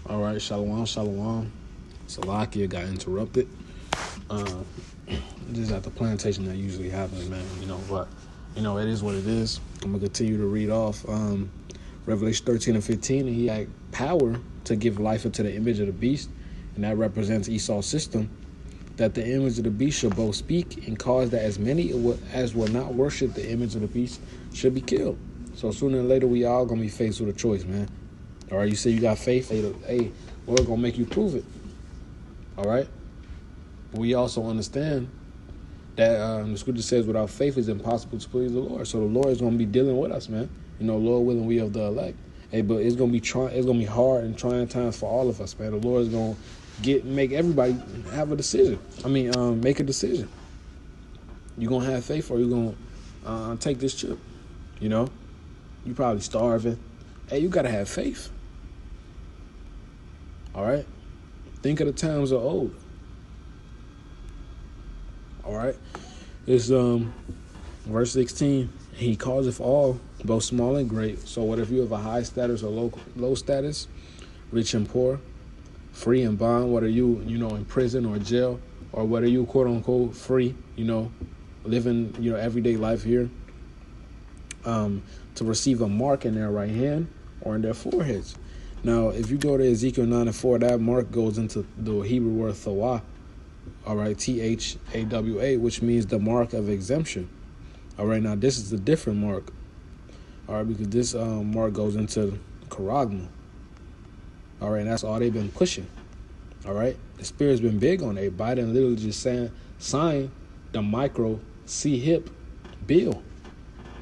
All right, shalom, shalom. Salakia got interrupted. Uh, just at the plantation that usually happens, man. But it is what it is. I'm gonna continue to read off Revelation 13 and 15, and he had power to give life unto the image of the beast, and that represents Esau's system. That the image of the beast should both speak and cause that as many as will not worship the image of the beast should be killed. So sooner or later, we all gonna be faced with a choice, man. All right, you say you got faith. Hey, Lord gonna make you prove it. All right. But we also understand that the scripture says, "Without faith, it's impossible to please the Lord." So the Lord is gonna be dealing with us, man. Lord willing, we of the elect. Hey, but it's gonna be It's gonna be hard and trying times for all of us, man. The Lord is gonna make everybody have a decision. Make a decision. You gonna have faith, or you gonna take this chip? You probably starving. Hey, you gotta have faith. All right. Think of the times of old. All right. It's verse 16. He causeth all, both small and great. So what if you have a high status or low status, rich and poor, free and bond, whether you in prison or jail, or whether you quote unquote free, living everyday life here, to receive a mark in their right hand or in their foreheads. Now, if you go to Ezekiel 9 and 4, that mark goes into the Hebrew word thawah, all right, THAWA, which means the mark of exemption. All right, now this is a different mark, all right, because this mark goes into charagma. All right, and that's all they've been pushing. All right, the Spirit's been big on it. Biden literally just signed the micro C-HIP bill.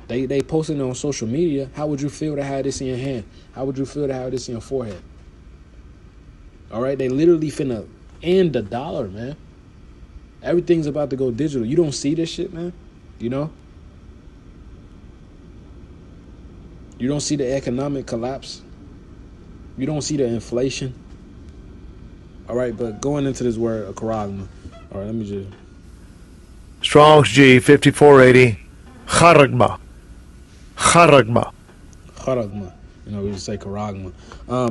They posted it on social media. How would you feel to have this in your hand? How would you feel to have this in your forehead? All right, they literally finna end the dollar, man. Everything's about to go digital. You don't see this shit, man. You don't see the economic collapse. You don't see the inflation. All right, but going into this word, charagma. All right, let me just. Strong's G 5480. Charagma. Charagma. Charagma. We just say charagma.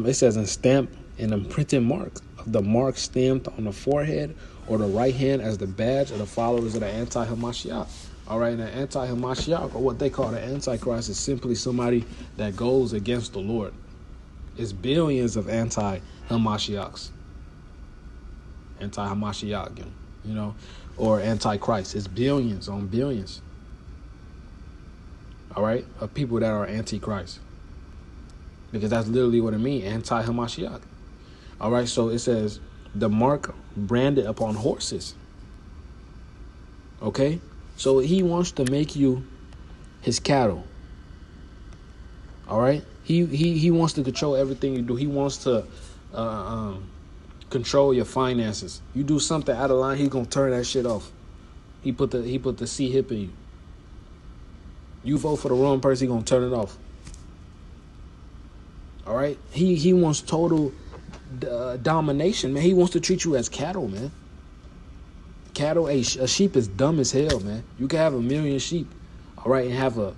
It says, and stamp an imprinted mark. The mark stamped on the forehead or the right hand as the badge of the followers of the anti-Hamashiach. All right, and the anti-Hamashiach, or what they call the Antichrist, is simply somebody that goes against the Lord. It's billions of anti-Hamashiachs. Anti-Hamashiach, or Antichrist. It's billions on billions. All right, of people that are anti-Christ. Because that's literally what it means, anti-Hamashiach. All right, so it says, the mark branded upon horses. Okay? So he wants to make you his cattle. All right? He wants to control everything you do. He wants to control your finances. You do something out of line, he's going to turn that shit off. He put the C-HIP in you. You vote for the wrong person, he's going to turn it off. All right? He wants total domination, man. He wants to treat you as cattle, man. Cattle, a sheep is dumb as hell, man. You can have 1 million sheep, all right, and have a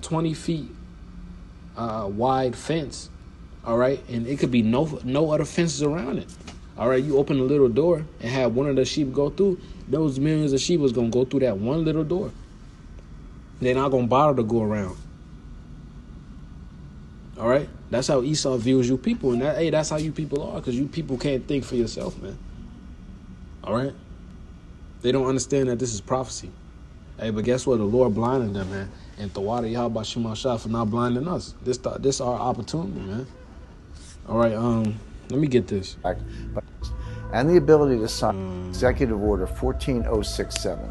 20 feet wide fence, all right, and it could be no other fences around it. All right, you open a little door and have one of the sheep go through. Those millions of sheep is gonna go through that one little door. They're not gonna bother to go around. All right, that's how Esau views you people, and that's how you people are, because you people can't think for yourself, man. All right, they don't understand that this is prophecy. Hey, but guess what? The Lord blinded them, man, and Tawada Yahweh Shemashah for not blinding us. This our opportunity, man. All right, let me get this. And the ability to sign Executive Order 14067.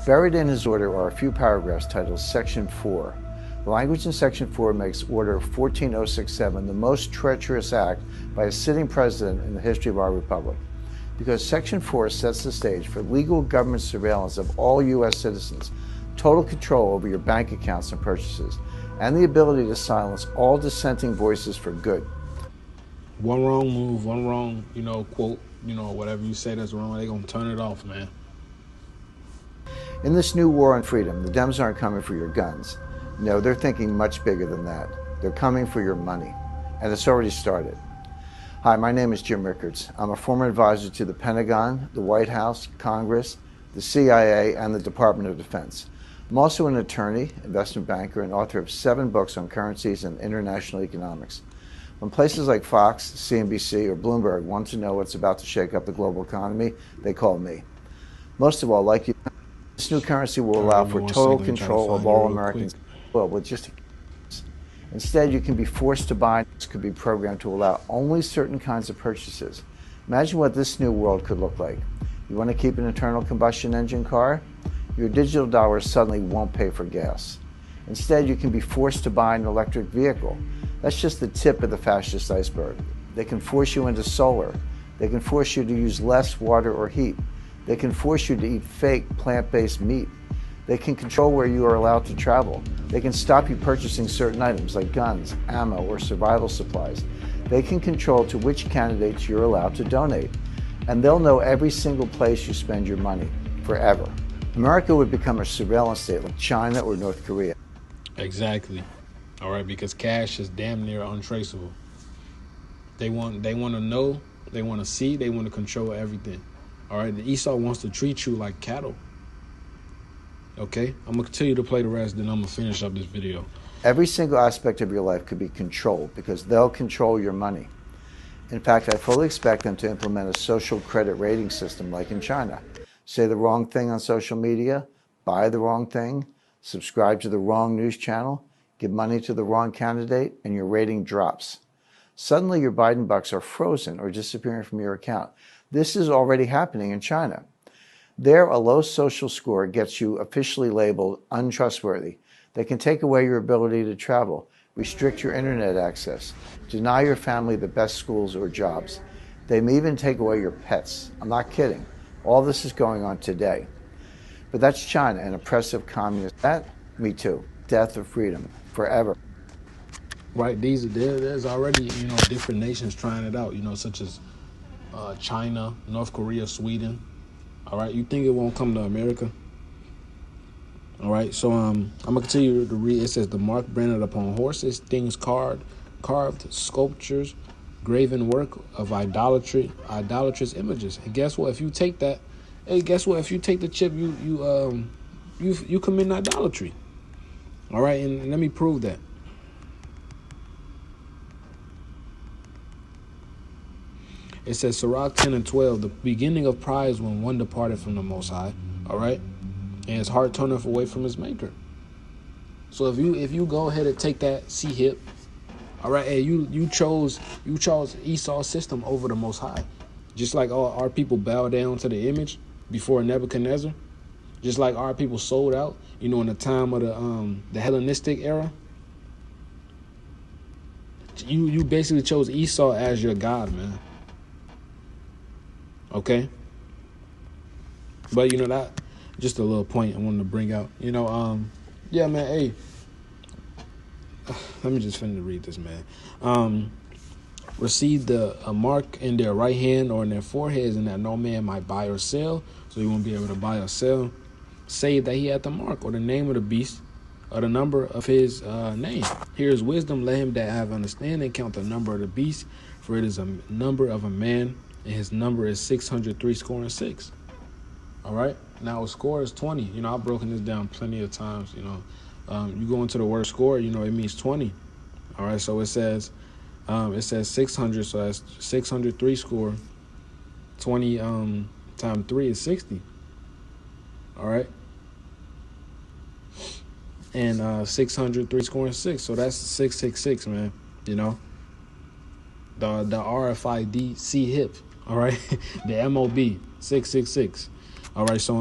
Buried in his order are a few paragraphs titled Section 4. The language in Section 4 makes Order 14067 the most treacherous act by a sitting president in the history of our republic, because Section 4 sets the stage for legal government surveillance of all U.S. citizens, total control over your bank accounts and purchases, and the ability to silence all dissenting voices for good. One wrong move, one wrong, quote, whatever you say that's wrong, they're going to turn it off, man. In this new war on freedom, the Dems aren't coming for your guns. No, they're thinking much bigger than that. They're coming for your money. and it's already started. Hi, my name is Jim Rickards. I'm a former advisor to the Pentagon, the White House, Congress, the CIA, and the Department of Defense. I'm also an attorney, investment banker, and author of 7 books on currencies and international economics. When places like Fox, CNBC, or Bloomberg want to know what's about to shake up the global economy, they call me. Most of all, like you, this new currency will allow for total control of all Americans. Well, with just instead, you can be forced to buy. This could be programmed to allow only certain kinds of purchases. Imagine what this new world could look like. You want to keep an internal combustion engine car? Your digital dollars suddenly won't pay for gas. Instead, you can be forced to buy an electric vehicle. That's just the tip of the fascist iceberg. They can force you into solar. They can force you to use less water or heat. They can force you to eat fake plant-based meat. They can control where you are allowed to travel. They can stop you purchasing certain items like guns, ammo, or survival supplies. They can control to which candidates you're allowed to donate. And they'll know every single place you spend your money, forever. America would become a surveillance state like China or North Korea. Exactly. All right, because cash is damn near untraceable. They want to know, they want to see, they want to control everything. All right, the Esau wants to treat you like cattle. Okay, I'm going to continue to play the rest, then I'm going to finish up this video. Every single aspect of your life could be controlled because they'll control your money. In fact, I fully expect them to implement a social credit rating system like in China. Say the wrong thing on social media, buy the wrong thing, subscribe to the wrong news channel, give money to the wrong candidate, and your rating drops. Suddenly your Biden bucks are frozen or disappearing from your account. This is already happening in China. There, a low social score gets you officially labeled untrustworthy. They can take away your ability to travel, restrict your internet access, deny your family the best schools or jobs. They may even take away your pets. I'm not kidding. All this is going on today. But that's China, an oppressive communist. That, me too. Death of freedom, forever. Right, there's already, different nations trying it out, such as China, North Korea, Sweden. All right, you think it won't come to America? All right, so I'm gonna continue to read. It says the mark branded upon horses, things carved, sculptures, graven work of idolatrous images. And guess what? If you take that, if you take the chip, you commit idolatry. All right, and let me prove that. It says Sirach 10 and 12, the beginning of pride is when one departed from the Most High. All right, and his heart turneth away from his maker. So if you go ahead and take that hip, all right, and you chose Esau's system over the Most High, just like all our people bow down to the image before Nebuchadnezzar, just like our people sold out, in the time of the Hellenistic era. You basically chose Esau as your god, man. Okay, but that just a little point I wanted to bring out. Yeah, man. Hey, let me just finish to read this, man. Received a mark in their right hand or in their foreheads, and that no man might buy or sell. So he won't be able to buy or sell, save that he had the mark or the name of the beast or the number of his name. Here is wisdom. Let him that have understanding count the number of the beast, for it is a number of a man, and his number is 603 score and 6. All right. Now a score is 20. I've broken this down plenty of times. You go into the word score, it means 20. All right. So it says 600. So that's 603 score. 20 times 3 is 60. All right. And 603 score and 6. So that's 666, man. The RFID hip. All right. The MOB 666. All right. So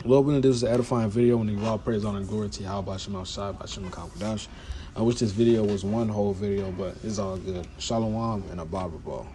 what we're gonna do is an edifying video when we all praise, honor, and glory to Yahweh Shem Shai Bashem Kakwadash. I wish this video was one whole video, but it's all good. Shalom and a barber ball.